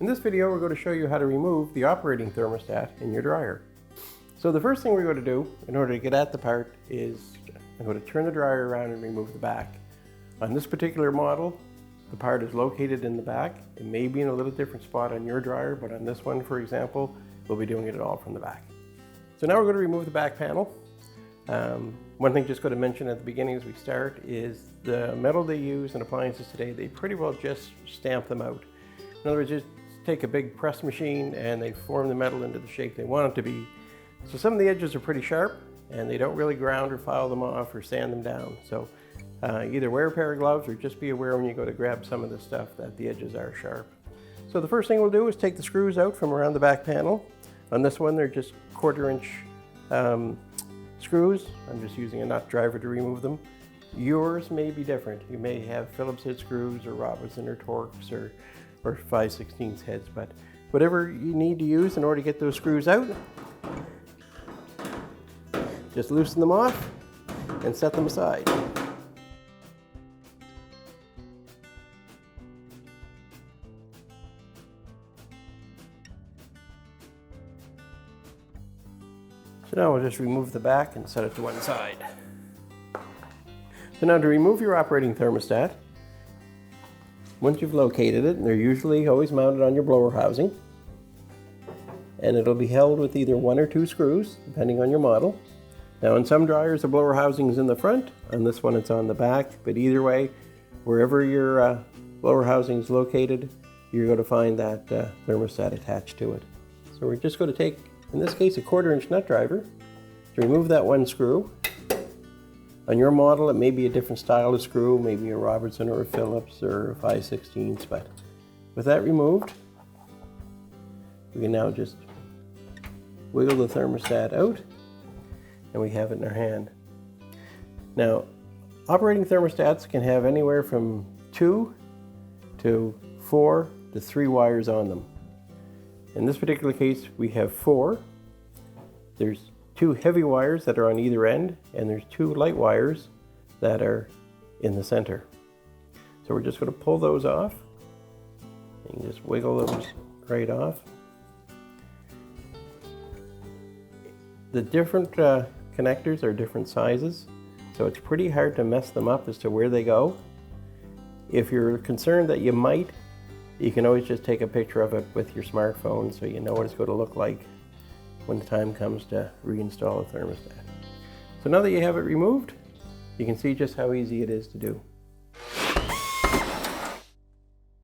In this video, we're going to show you how to remove the operating thermostat in your dryer. So the first thing we're going to do in order to get at the part is I'm going to turn the dryer around and remove the back. On this particular model, the part is located in the back. It may be in a little different spot on your dryer, but on this one, for example, we'll be doing it all from the back. So now we're going to remove the back panel. One thing just going to mention at the beginning as we start is the metal they use in appliances today, they pretty well just stamp them out. In other words, just take a big press machine and they form the metal into the shape they want it to be. So some of the edges are pretty sharp and they don't really ground or file them off or sand them down. So either wear a pair of gloves or just be aware when you go to grab some of this stuff that the edges are sharp. So the first thing we'll do is take the screws out from around the back panel. On this one, they're just 1/4 inch screws. I'm just using a nut driver to remove them. Yours may be different. You may have Phillips head screws or Robinson or Torx or 5/16 heads, but whatever you need to use in order to get those screws out, just loosen them off and set them aside. So now we'll just remove the back and set it to one side. So now to remove your operating thermostat, once you've located it, and they're usually always mounted on your blower housing, and it'll be held with either 1 or 2 screws, depending on your model. Now in some dryers, the blower housing is in the front, on this one it's on the back, but either way, wherever your blower housing is located, you're going to find that thermostat attached to it. So we're just going to take, in this case, a 1/4 inch nut driver to remove that one screw. On your model, it may be a different style of screw, maybe a Robertson or a Phillips or a 5/16, but with that removed, we can now just wiggle the thermostat out and we have it in our hand. Now, operating thermostats can have anywhere from 2 to 4 to 3 wires on them. In this particular case, we have 4. There's 2 heavy wires that are on either end, and there's 2 light wires that are in the center. So we're just going to pull those off and just wiggle those right off. The different connectors are different sizes, so it's pretty hard to mess them up as to where they go. If you're concerned that you might, you can always just take a picture of it with your smartphone so you know what it's going to look like when the time comes to reinstall a thermostat. So now that you have it removed, you can see just how easy it is to do.